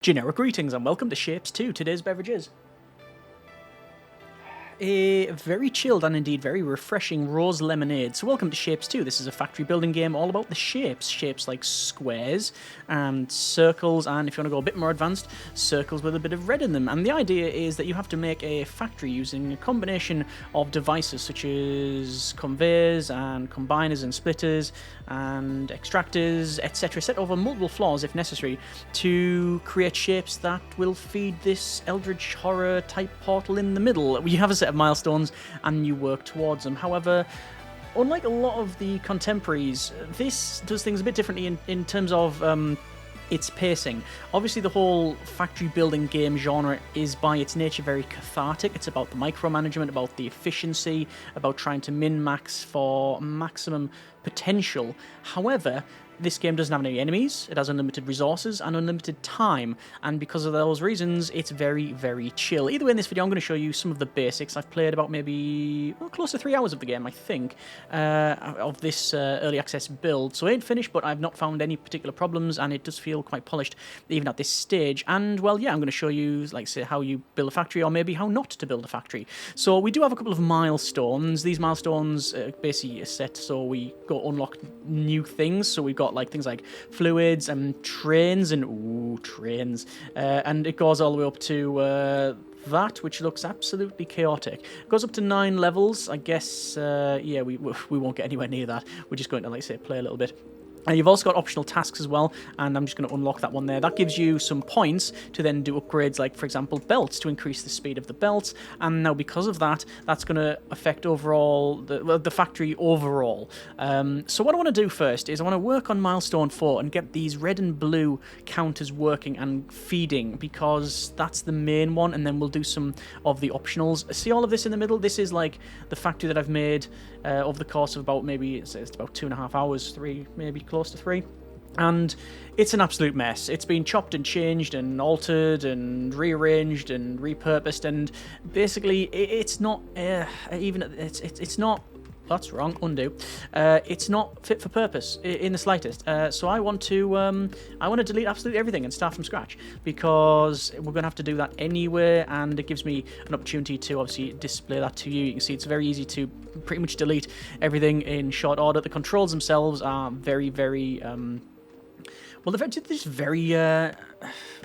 Generic greetings and welcome to Shapes 2. Today's beverage is a very chilled and indeed very refreshing rose lemonade. So welcome to Shapes 2. This is a factory building game all about the shapes. Shapes like squares and circles, and if you want to go a bit more advanced, circles with a bit of red in them. And the idea is that you have to make a factory using a combination of devices such as conveyors and combiners and splitters and extractors, etc., set over multiple floors if necessary to create shapes that will feed this eldritch horror type portal in the middle. You have a set of milestones and you work towards them. However, unlike a lot of the contemporaries, this does things a bit differently in terms of its pacing. Obviously, the whole factory building game genre is by its nature very cathartic. It's about the micromanagement, about the efficiency, about trying to min-max for maximum potential. However, this game doesn't have any enemies, it has unlimited resources and unlimited time, and because of those reasons, it's very, very chill. Either way, in this video, I'm going to show you some of the basics. I've played about maybe close to 3 hours of the game, I think, of this early access build. So it ain't finished, but I've not found any particular problems, and it does feel quite polished, even at this stage. And, well, yeah, I'm going to show you, like, say, how you build a factory, or maybe how not to build a factory. So we do have a couple of milestones. These milestones basically are set so we go unlock new things. So we've got like things like fluids and trains and trains, and it goes all the way up to that, which looks absolutely chaotic. It goes up to 9 levels. I guess yeah, we won't get anywhere near that. We're just going to, like, say, play a little bit. You've also got optional tasks as well, and I'm just going to unlock that one there. That gives you some points to then do upgrades, like, for example, belts, to increase the speed of the belts. And now, because of that, that's going to affect overall the factory overall. So what I want to do first is I want to work on milestone 4 and get these red and blue counters working and feeding, because that's the main one, and then we'll do some of the optionals. See all of this in the middle? This is like the factory that I've made over the course of about, maybe it's about 2.5 hours, 3, maybe close to 3, and it's an absolute mess. It's been chopped and changed and altered and rearranged and repurposed, and basically it's not it's not. That's wrong. Undo. It's not fit for purpose in the slightest. So I want to delete absolutely everything and start from scratch, because we're going to have to do that anyway, and it gives me an opportunity to obviously display that to you. You can see it's very easy to pretty much delete everything in short order. The controls themselves are very, very well, they're just very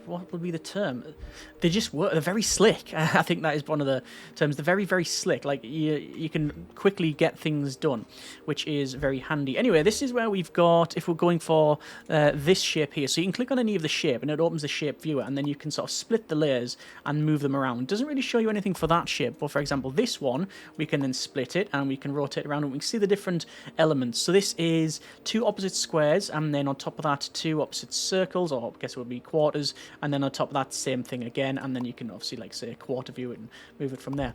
what would be the term? They just work. They're very slick. I think that is one of the terms. They're very, very slick. Like, you can quickly get things done, which is very handy. Anyway, this is where we've got, if we're going for this shape here, so you can click on any of the shape and it opens the shape viewer, and then you can sort of split the layers and move them around. It doesn't really show you anything for that shape, but for example, this one, we can then split it and we can rotate around and we can see the different elements. So this is 2 opposite squares, and then on top of that, 2 opposite circles, or I guess it would be quarters, and then on top of that, same thing again, and then you can obviously, like, say, quarter view it and move it from there.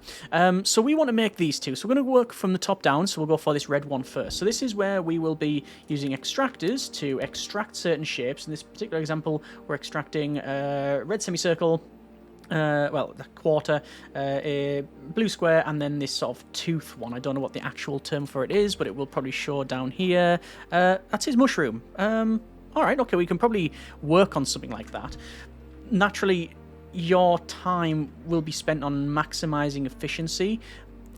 So we want to make these 2, so we're going to work from the top down, so we'll go for this red one first. So this is where we will be using extractors to extract certain shapes. In this particular example, we're extracting a red semicircle, well, a quarter, a blue square, and then this sort of tooth one. I don't know what the actual term for it is, but it will probably show down here. That's his mushroom. Alright, okay, we can probably work on something like that. Naturally, your time will be spent on maximizing efficiency.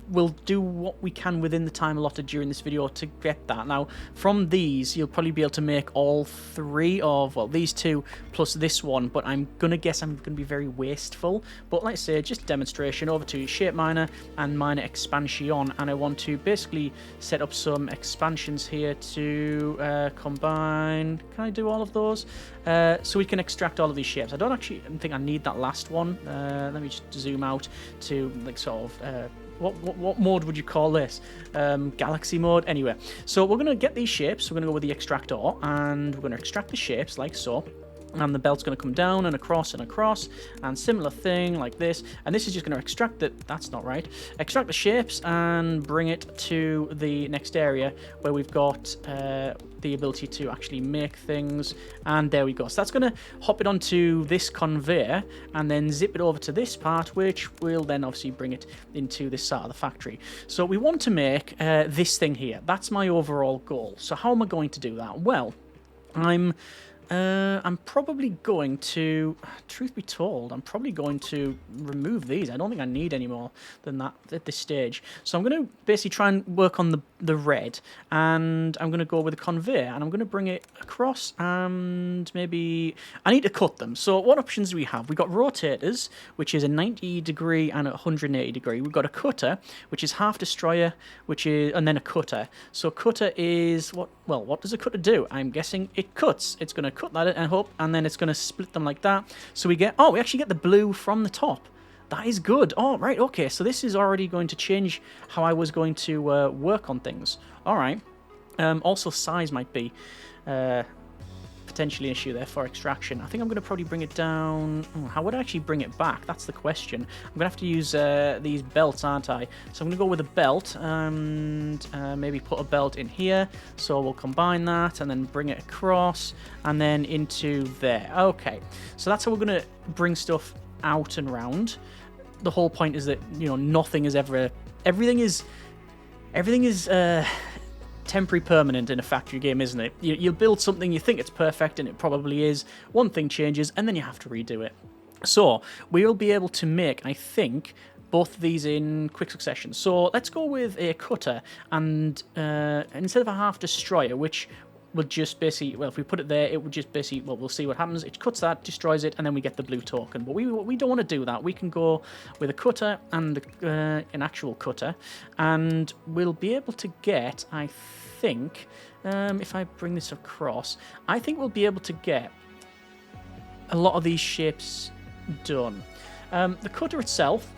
We'll do what we can within the time allotted during this video to get that. Now, from these, you'll probably be able to make all 3 of, well, these 2 plus this one, but I'm going to guess I'm going to be very wasteful. But like I say, just demonstration, over to Shape Miner and Miner Expansion, and I want to basically set up some expansions here to combine. Can I do all of those? So we can extract all of these shapes. I don't actually think I need that last one. Let me just zoom out to, like, sort of... What mode would you call this? Galaxy mode? Anyway, so we're going to get these shapes. We're going to go with the extractor, and we're going to extract the shapes like so. And the belt's going to come down and across, and similar thing like this. And this is just going to extract that's not right. Extract the shapes and bring it to the next area where we've got the ability to actually make things. And there we go. So that's going to hop it onto this conveyor and then zip it over to this part, which will then obviously bring it into this side of the factory. So we want to make this thing here. That's my overall goal. So how am I going to do that? Well, I'm I'm probably going to, truth be told, I'm probably going to remove these. I don't think I need any more than that at this stage. So I'm going to basically try and work on the red, and I'm going to go with a conveyor, and I'm going to bring it across, and maybe I need to cut them. So what options do we have? We've got rotators, which is a 90 degree and a 180 degree. We've got a cutter, which is half destroyer, and then a cutter. So cutter is what does a cutter do? I'm guessing it cuts. It's going to cut that and then it's going to split them like that. So we actually get the blue from the top. That is good. Oh, right, okay. So this is already going to change how I was going to work on things. All right. Also, size might be potentially an issue there for extraction. I think I'm going to probably bring it down. How would I actually bring it back? That's the question. I'm going to have to use these belts, aren't I? So I'm going to go with a belt and maybe put a belt in here. So we'll combine that and then bring it across and then into there. Okay, so that's how we're going to bring stuff out and round. The whole point is that, nothing is ever... Everything is temporary permanent in a factory game, isn't it? You build something, you think it's perfect, and it probably is. One thing changes, and then you have to redo it. So we'll be able to make, I think, both of these in quick succession. So let's go with a cutter, and instead of a half destroyer, which would just basically, if we put it there, it would just basically, we'll see what happens. It cuts that, destroys it, and then we get the blue token. But we don't want to do that. We can go with a cutter and an actual cutter, and we'll be able to get, I think, if I bring this across, I think we'll be able to get a lot of these shapes done. The cutter itself,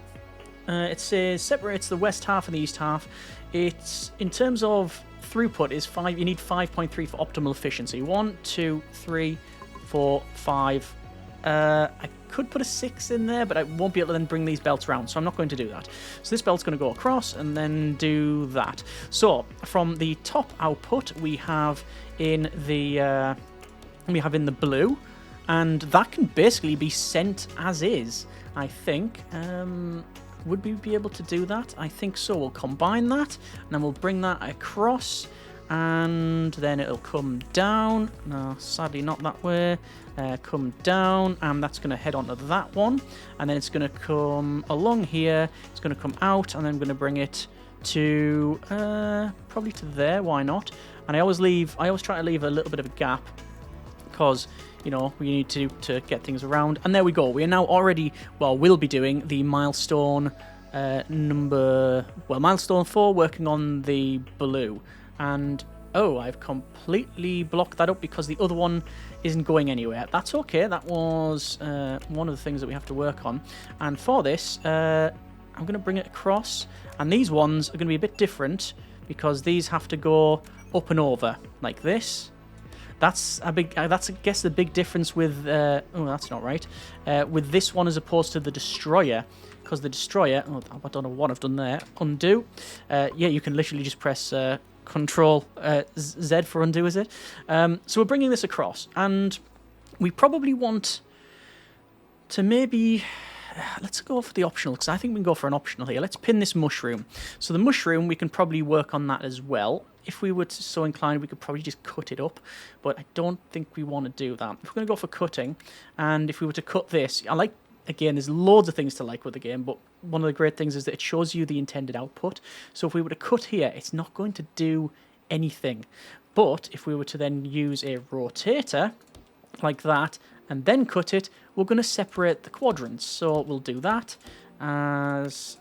it says separates the west half and the east half. It's, in terms of throughput, is 5. You need 5.3 for optimal efficiency. 1, 2, 3, 4, 5. I could put a 6 in there, but I won't be able to then bring these belts around, so I'm not going to do that. So this belt's going to go across and then do that. So from the top output, we have in the blue, and that can basically be sent as is, I think. Would we be able to do that? I think so. We'll combine that, and then we'll bring that across, and then it'll come down. No, sadly not that way. Come down, and that's going to head onto that one, and then it's going to come along here. It's going to come out, and then I'm going to bring it to probably to there. Why not? And I always try to leave a little bit of a gap, because we need to get things around. And there we go. We are now already, we'll be doing the milestone milestone 4, working on the blue. And, I've completely blocked that up because the other one isn't going anywhere. That's okay. That was one of the things that we have to work on. And for this, I'm going to bring it across. And these ones are going to be a bit different because these have to go up and over like this. That's I guess the big difference with that's not right, with this one as opposed to the destroyer, because the destroyer, I don't know what I've done there, undo, you can literally just press Control Z for undo, is it? So we're bringing this across, and we probably want to maybe, let's go for the optional, because I think we can go for an optional here. Let's pin this mushroom. So the mushroom, we can probably work on that as well. If we were so inclined, we could probably just cut it up, but I don't think we want to do that. If we're going to go for cutting, and if we were to cut this, again, there's loads of things to like with the game, but one of the great things is that it shows you the intended output. So if we were to cut here, it's not going to do anything. But if we were to then use a rotator like that, and then cut it, we're going to separate the quadrants. So we'll do that, as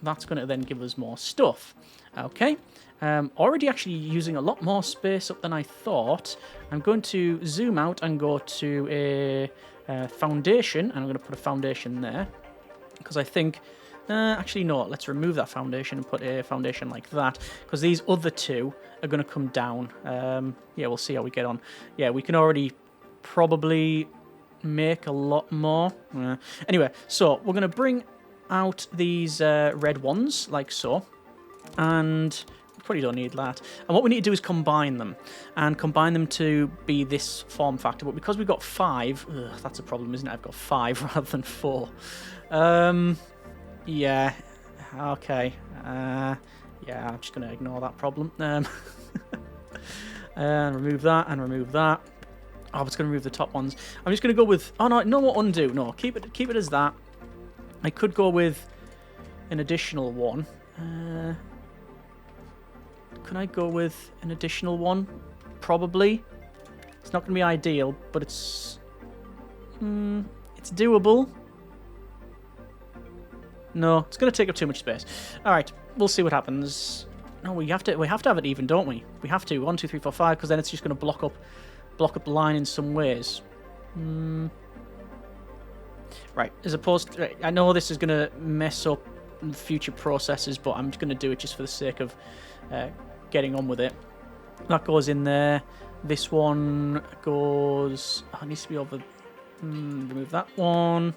that's going to then give us more stuff. Okay. Already actually using a lot more space up than I thought. I'm going to zoom out and go to a foundation, and I'm going to put a foundation there, because I think, actually no, let's remove that foundation and put a foundation like that, because these other two are going to come down. We'll see how we get on. Yeah, we can already probably make a lot more. Anyway, so we're going to bring out these red ones, like so, and probably don't need that. And what we need to do is combine them, and combine them to be this form factor. But because we've got 5, that's a problem, isn't it? I've got 5 rather than 4. Yeah, okay. Yeah, I'm just going to ignore that problem. And remove that, and remove that. Oh, it's going to remove the top ones. I'm just going to go with... Oh, no, no more undo. No, keep it as that. I could go with an additional one. Can I go with an additional one? Probably. It's not going to be ideal, but it's doable. No, it's going to take up too much space. All right, we'll see what happens. No, we have to have it even, don't we? We have to 1, 2, 3, 4, 5, because then it's just going to block up the line in some ways. Right, as opposed to, I know this is going to mess up future processes, but I'm going to do it just for the sake of getting on with it. That goes in there. This one goes... Oh, it needs to be over... remove that one.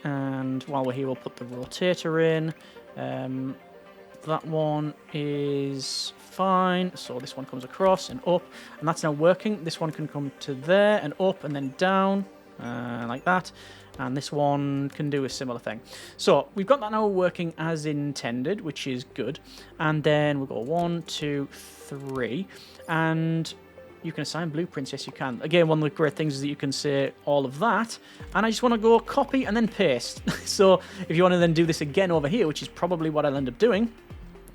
And while we're here, we'll put the rotator in. That one is fine. So this one comes across and up. And that's now working. This one can come to there and up and then down. Like that. And this one can do a similar thing. So we've got that now working as intended, which is good. And then we'll go 1, 2, 3. And you can assign blueprints. Yes, you can. Again, one of the great things is that you can say all of that. And I just want to go copy and then paste. So if you want to then do this again over here, which is probably what I'll end up doing,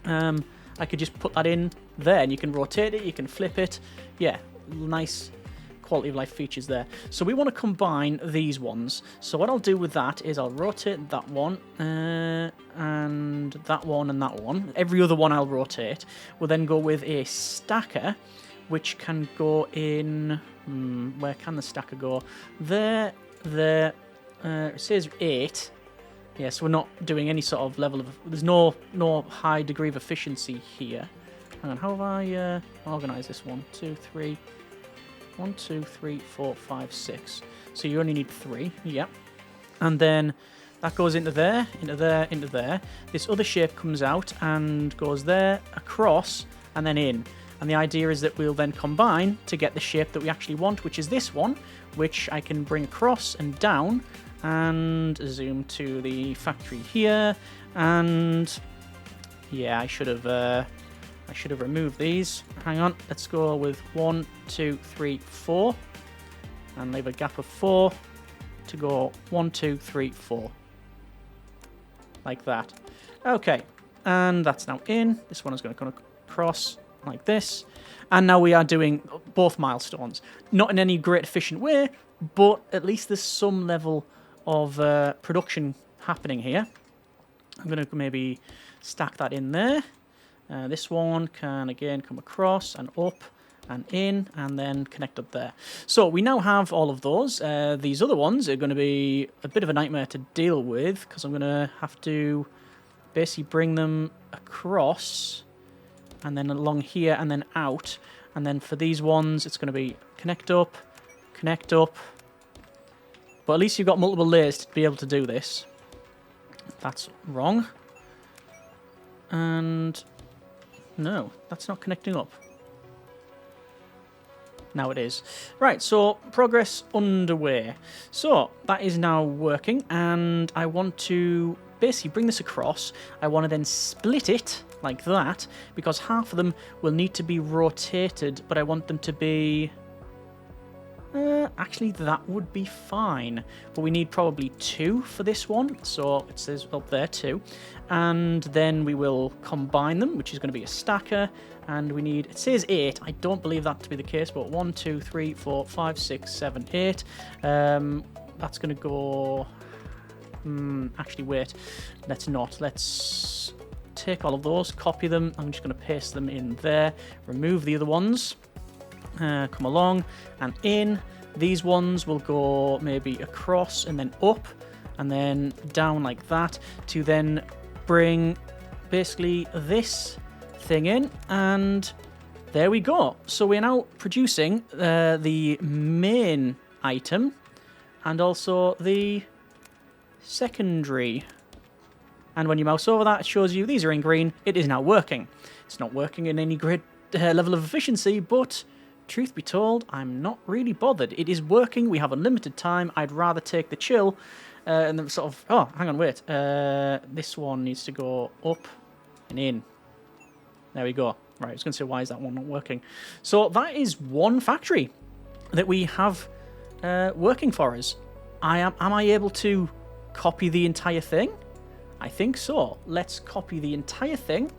I could just put that in there. And you can rotate it. You can flip it. Yeah, nice quality of life features there. So we want to combine these ones. So what I'll do with that is I'll rotate that one and that one and that one. Every other one I'll rotate. We'll then go with a stacker, which can go in... where can the stacker go? There. It says 8. Yeah, so we're not doing any sort of level of... There's no high degree of efficiency here. Hang on, how have I organised this? 1, 2, 3... 1, 2, 3, 4, 5, 6. So you only need 3. Yep. And then that goes into there, into there, into there. This other shape comes out and goes there, across, and then in. And the idea is that we'll then combine to get the shape that we actually want, which is this one, which I can bring across and down and zoom to the factory here. And yeah, I should have removed these. Hang on, let's go with 1, 2, 3, 4, and leave a gap of 4 to go 1, 2, 3, 4, like that. Okay, and that's now in. This one is going to come across like this, and now we are doing both milestones. Not in any great efficient way, but at least there's some level of production happening here. I'm going to maybe stack that in there. This one can again come across and up and in and then connect up there. So we now have all of those. These other ones are going to be a bit of a nightmare to deal with because I'm going to have to basically bring them across and then along here and then out. And then for these ones, it's going to be connect up. But at least you've got multiple layers to be able to do this. That's wrong. And no, that's not connecting up. Now it is. Right, so progress underway. So that is now working, and I want to basically bring this across. I want to then split it like that, because half of them will need to be rotated, but I want them to be... actually, that would be fine. But we need probably 2 for this one. So it says up there 2. And then we will combine them, which is going to be a stacker. And we need, it says 8. I don't believe that to be the case, but 1, 2, 3, 4, 5, 6, 7, 8. That's going to go... actually, wait. Let's not. Let's take all of those, copy them. I'm just going to paste them in there. Remove the other ones. Come along and in. These ones will go maybe across and then up and then down like that to then bring basically this thing in, and there we go. So we're now producing the main item and also the secondary. And when you mouse over that, it shows you these are in green. It is now working. It's not working in any great level of efficiency, but truth be told, I'm not really bothered. It is working. We have unlimited time. I'd rather take the chill and then sort of... Oh, hang on, wait. This one needs to go up and in. There we go. Right, I was going to say, why is that one not working? So that is one factory. that we have working for us. Am I able to copy the entire thing? I think so. Let's copy the entire thing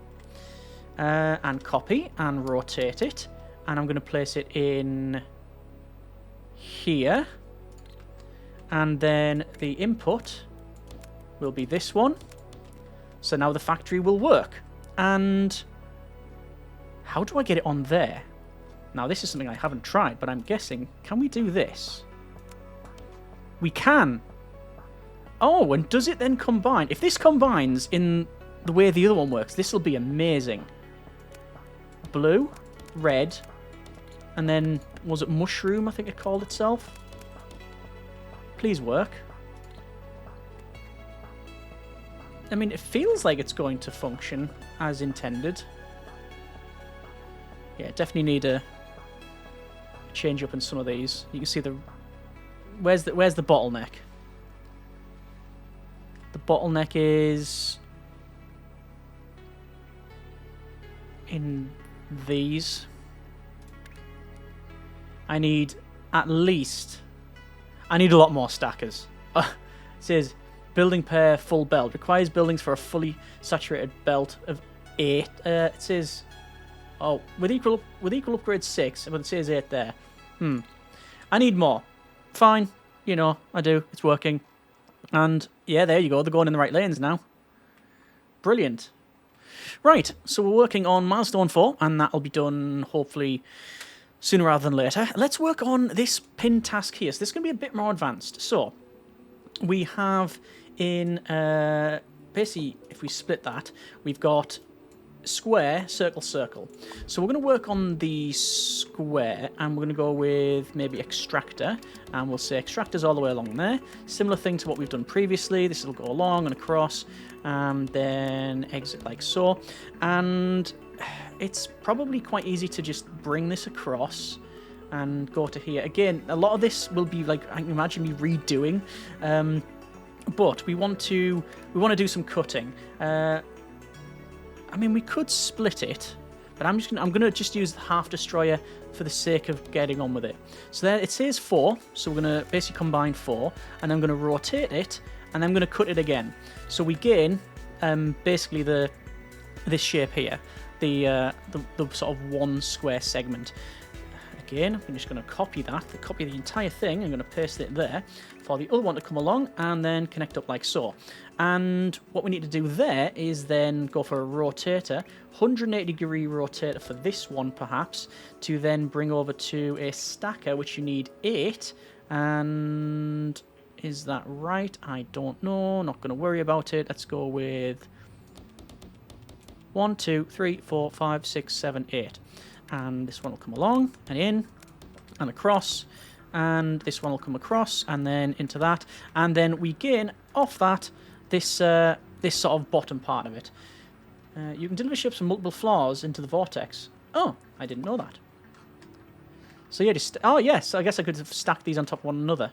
and copy and rotate it. And I'm going to place it in here. And then the input will be this one. So now the factory will work. And how do I get it on there? Now, this is something I haven't tried, but I'm guessing, can we do this? We can. Oh, and does it then combine? If this combines in the way the other one works, this will be amazing. Blue, red, and then, was it mushroom, I think it called itself? Please work. I mean, it feels like it's going to function as intended. Yeah, definitely need a change up in some of these. You can see the... Where's the bottleneck? The bottleneck is in these. I need at least... I need a lot more stackers. It says building pair full belt requires buildings for a fully saturated belt of 8. It says, oh, with equal upgrade 6, but it says 8 there. I need more. Fine, you know, I do. It's working. And yeah, there you go. They're going in the right lanes now. Brilliant. Right, so we're working on milestone 4, and that'll be done hopefully sooner rather than later. Let's work on this pin task here. So this is going to be a bit more advanced. So we have in, basically, if we split that, we've got square, circle, circle. So we're going to work on the square, and we're going to go with maybe extractor, and we'll say extractors all the way along there. Similar thing to what we've done previously. This will go along and across, and then exit like so. And it's probably quite easy to just bring this across and go to here. Again, a lot of this will be like, I can imagine me redoing, but we want to do some cutting. I mean, we could split it, but I'm gonna just use the half destroyer for the sake of getting on with it. So there it says 4, so we're gonna basically combine 4, and I'm gonna rotate it, and I'm gonna cut it again. So we gain basically this shape here, the sort of one square segment. Again, I'm just going to copy the entire thing. I'm going to paste it there for the other one to come along and then connect up like so. And what we need to do there is then go for a rotator, 180-degree rotator for this one perhaps, to then bring over to a stacker, which you need 8. And is that right? I don't know. Not going to worry about it. Let's go with 1, 2, 3, 4, 5, 6, 7, 8. And this one will come along and in and across, and this one will come across and then into that, and then we gain off that this sort of bottom part of it. You can deliver ships from multiple floors into the vortex. Oh, I didn't know that. So yeah, oh yes, I guess I could have stacked these on top of one another.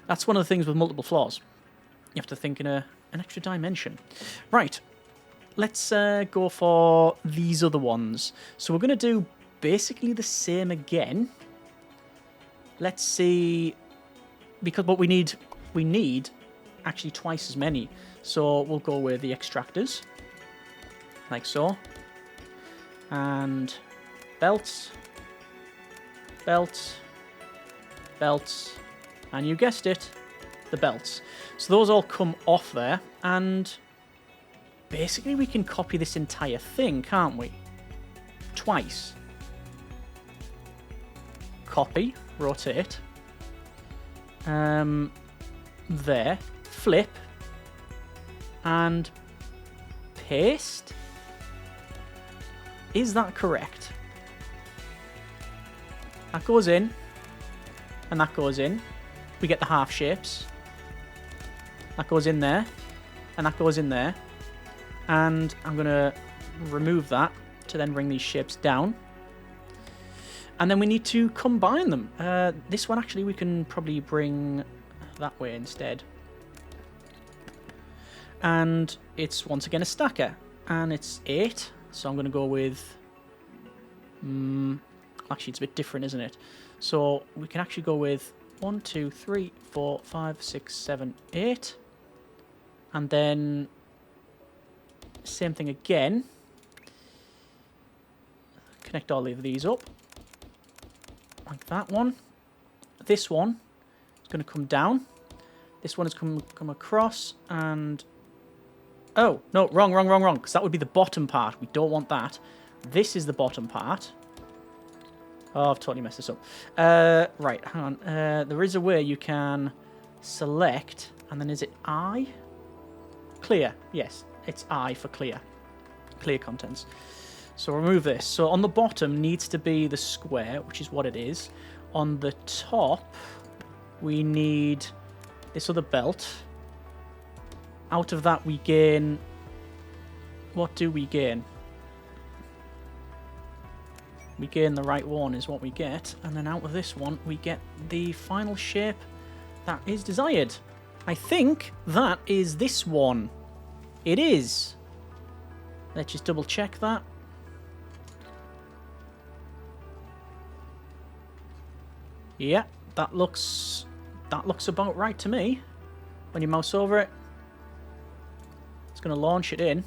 That's one of the things with multiple floors. You have to think in an extra dimension. Right. Let's go for these other ones. So we're going to do basically the same again. Let's see, because what we need actually twice as many. So we'll go with the extractors, like so, and belts, belts, belts, and you guessed it, the belts. So those all come off there, and basically we can copy this entire thing, can't we? Twice. Copy, rotate, there, flip, and paste. Is that correct? That goes in, and that goes in. We get the half shapes. That goes in there, and that goes in there. And I'm going to remove that to then bring these shapes down. And then we need to combine them. This one, actually, we can probably bring that way instead. And it's, once again, a stacker. And it's 8. So I'm going to go with... actually, it's a bit different, isn't it? So we can actually go with 1, 2, 3, 4, 5, 6, 7, 8. And then same thing again. Connect all of these up. Like that one. This one is going to come down. This one is come across and... Oh, no, wrong, because that would be the bottom part. We don't want that. This is the bottom part. Oh, I've totally messed this up. Right, hang on. There is a way you can select, and then is it I? Clear, yes. It's I for clear. Clear contents. So remove this. So on the bottom needs to be the square, which is what it is. On the top, we need this other belt. Out of that we gain... What do we gain? We gain the right one is what we get. And then out of this one we get the final shape that is desired. I think that is this one. It is. Let's just double check that. Yeah, that looks about right to me. When you mouse over it, it's going to launch it in.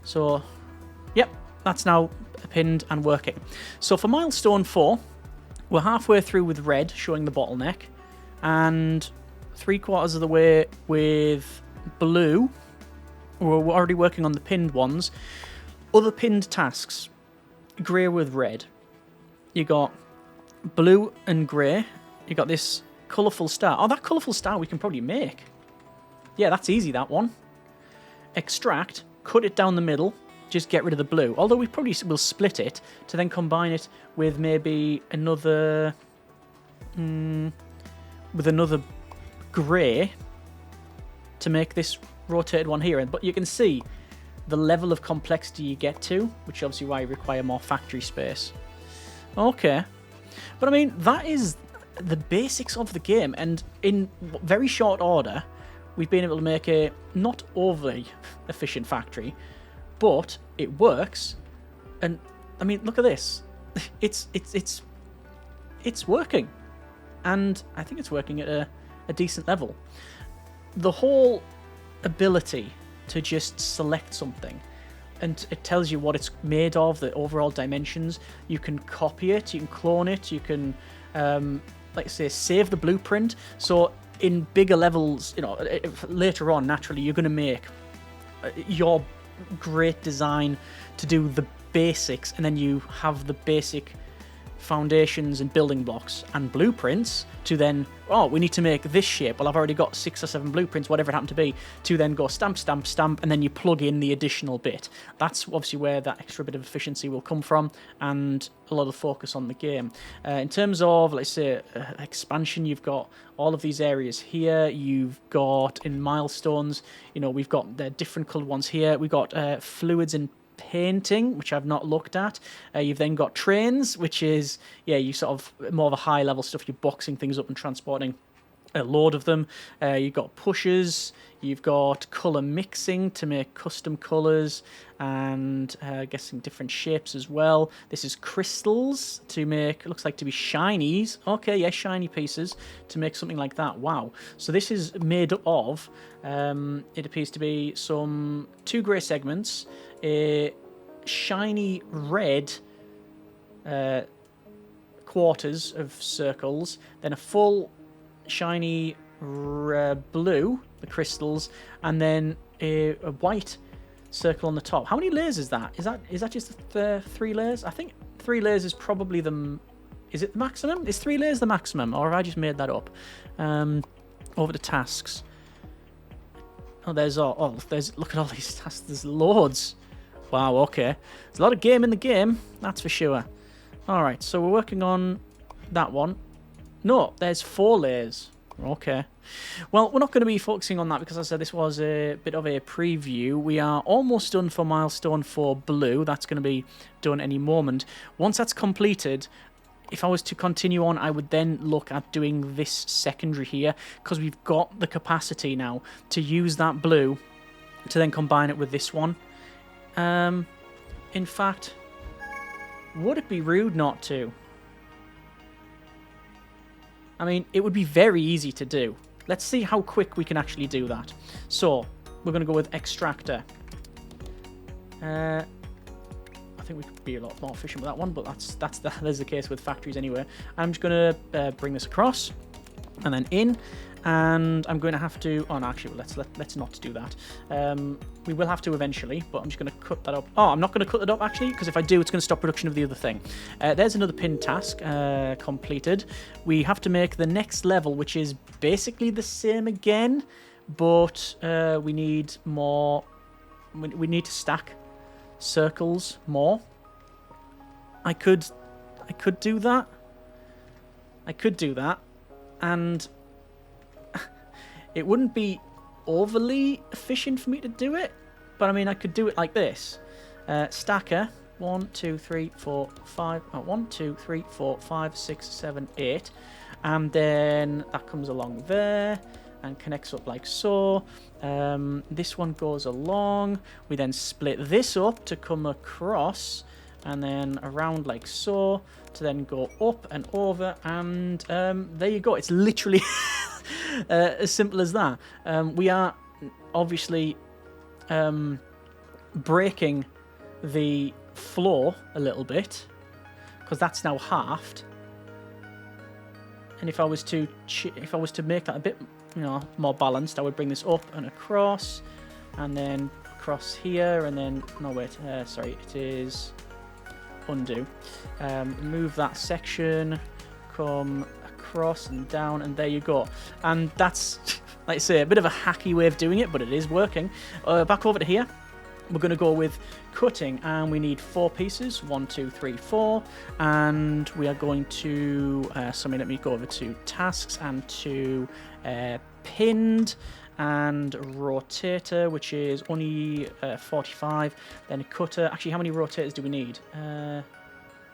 So, yep, that's now pinned and working. So for milestone 4, we're halfway through with red, showing the bottleneck, and 3/4 of the way with blue. We're already working on the pinned ones. Other pinned tasks, grey with red. You got blue and grey. You got this colourful star. Oh, that colourful star we can probably make. Yeah, that's easy, that one. Extract, cut it down the middle, just get rid of the blue. Although we probably will split it to then combine it with maybe another... with another grey to make this rotated one here. But you can see the level of complexity you get to, which is obviously why you require more factory space. Okay. But I mean, that is the basics of the game, and in very short order, we've been able to make a not overly efficient factory, but it works. And I mean, look at this. It's working, and I think it's working at a decent level. The whole ability to just select something, and it tells you what it's made of, the overall dimensions. You can copy it, you can clone it, you can, like I say, save the blueprint. So in bigger levels, you know, later on, naturally, you're going to make your great design to do the basics, and then you have the basic foundations and building blocks and blueprints to then, oh, we need to make this shape. Well, I've already got 6 or 7 blueprints, whatever it happened to be, to then go stamp, stamp, stamp, and then you plug in the additional bit. That's obviously where that extra bit of efficiency will come from, and a lot of focus on the game. In terms of, let's say, expansion, you've got all of these areas here. You've got, in milestones, you know, we've got the different coloured ones here. We've got fluids and painting, which I've not looked at. You've then got trains, which is, yeah, you sort of more of a high level stuff. You're boxing things up and transporting a load of them. You've got pushers, you've got colour mixing to make custom colours, and guessing different shapes as well. This is crystals to make, it looks like to be shinies. Okay, yeah, shiny pieces to make something like that. Wow. So this is made up of, it appears to be some 2 grey segments, a shiny red quarters of circles, then a full shiny blue, the crystals, and then a white circle on the top. How many layers is that? Is that just 3 layers? I think 3 layers is probably the... Is it the maximum? Is 3 layers the maximum, or have I just made that up? Over to tasks. Oh, there's look at all these tasks. There's loads. Wow, okay. There's a lot of game in the game, that's for sure. Alright, so we're working on that one. No, there's 4 layers. Okay. Well, we're not going to be focusing on that because, as I said, this was a bit of a preview. We are almost done for milestone 4 blue. That's going to be done any moment. Once that's completed, if I was to continue on, I would then look at doing this secondary here, because we've got the capacity now to use that blue to then combine it with this one. In fact, would it be rude not to? I mean, it would be very easy to do. Let's see how quick we can actually do that. So, we're going to go with extractor. I think we could be a lot more efficient with that one, but that's the case with factories anyway. I'm just going to bring this across and then in, and I'm going to have to. Oh no, actually, let's not do that. We will have to eventually, but I'm just going to cut that up. Oh, I'm not going to cut that up actually, because if I do, it's going to stop production of the other thing. There's another pin task completed. We have to make the next level, which is basically the same again, but we need more. We need to stack circles more. I could do that. I could do that, and it wouldn't be overly efficient for me to do it, but I mean I could do it like this. Stacker 1 2 3 4 5 1 2 3 4 5 6 7 8, and then that comes along there and connects up like so. This one goes along. We then split this up to come across and then around like so to then go up and over, and there you go. It's literally as simple as that. We are obviously breaking the floor a little bit because that's now halved. And if I was to make that a bit, more balanced, I would bring this up and across, and then across here, and then no wait, sorry, it is undo. Move that section, come across and down, and there you go. And that's, like I say, a bit of a hacky way of doing it, but it is working. Back over to here. We're going to go with cutting, and we need 4 pieces. 1 2 3 4, and we are going to let me go over to tasks and to pinned and rotator, which is only 45. Then a cutter. Actually, how many rotators do we need?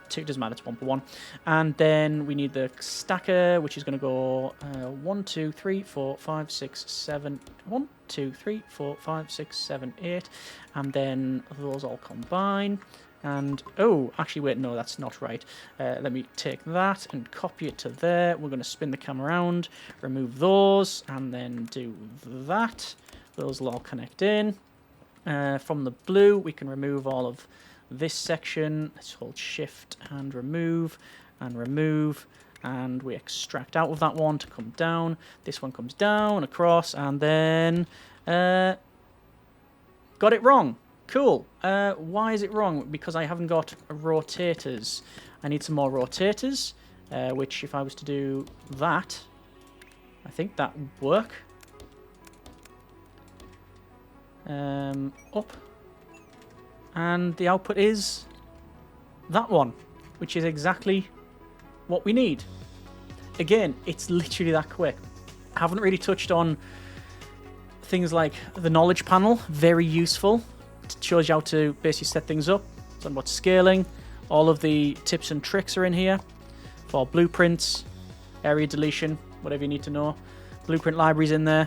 2, doesn't matter, it's 1 per 1. And then we need the stacker, which is going to go 1 2 3 4 5 6 7 1 2 3 4 5 6 7 8, and then those all combine. And oh, actually wait, no, that's not right. Let me take that and copy it to there. We're going to spin the camera around, remove those, and then do that. Those will all connect in. From the blue, we can remove all of this section. Let's hold shift and remove, and we extract out of that one to come down. This one comes down, across, and then got it wrong. Cool. Why is it wrong? Because I haven't got rotators. I need some more rotators, which if I was to do that, I think that would work. Up. And the output is that one, which is exactly what we need. Again, it's literally that quick. I haven't really touched on things like the knowledge panel, very useful. It shows you how to basically set things up. It's on about scaling. All of the tips and tricks are in here for blueprints, area deletion, whatever you need to know. Blueprint libraries in there,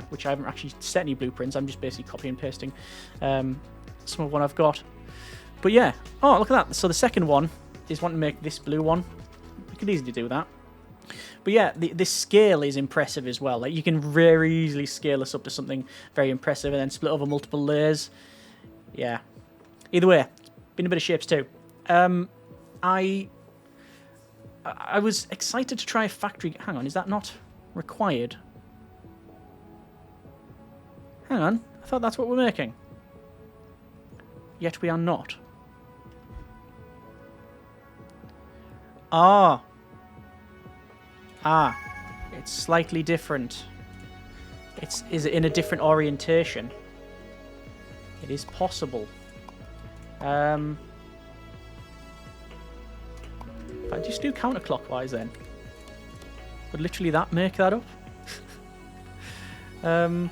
which I haven't actually set any blueprints. I'm just basically copy and pasting some of what I've got. But yeah, oh, look at that. So the second one is wanting to make this blue one. We could easily do that. But yeah, the scale is impressive as well. Like, you can very easily scale this up to something very impressive and then split over multiple layers. Yeah. Either way, been a bit of Shapes too. I was excited to try a factory. Hang on, is that not required? Hang on, I thought that's what we're making. Yet we are not. Ah, it's slightly different. Is it in a different orientation? It is possible. If I just do counterclockwise then, would literally that make that up? I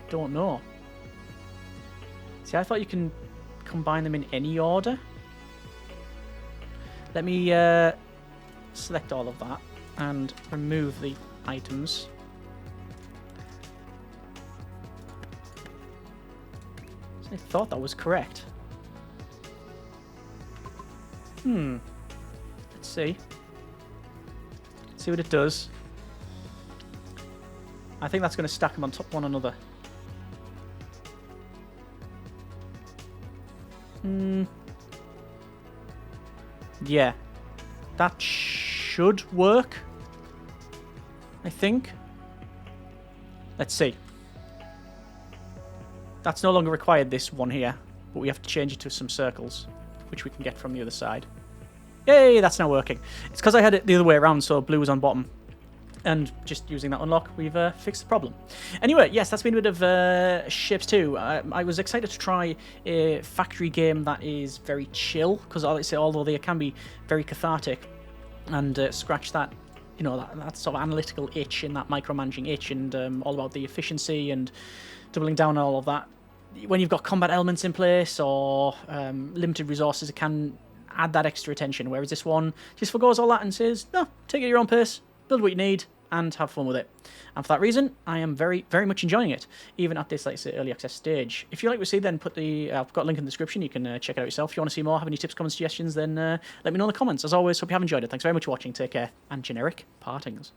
don't know. See, I thought you can combine them in any order. Let me select all of that and remove the items. I thought that was correct. Let's see. See what it does. I think that's going to stack them on top of one another. Yeah. That should work. I think. Let's see. That's no longer required, this one here. But we have to change it to some circles, which we can get from the other side. Yay, that's now working. It's because I had it the other way around, so blue was on bottom. And just using that unlock, we've fixed the problem. Anyway, yes, that's been a bit of Shapes 2. I was excited to try a factory game that is very chill, because although they can be very cathartic, and scratch that, you know, that sort of analytical itch and that micromanaging itch, and all about the efficiency and doubling down on all of that. When you've got combat elements in place or limited resources, it can add that extra attention, whereas this one just forgoes all that and says, no, take it at your own pace, build what you need, and have fun with it. And for that reason, I am very, very much enjoying it, even at this, like I say, early access stage. If you like what you see, then I've got a link in the description. You can check it out yourself. If you want to see more, have any tips, comments, suggestions, then let me know in the comments. As always, hope you have enjoyed it. Thanks very much for watching. Take care, and generic partings.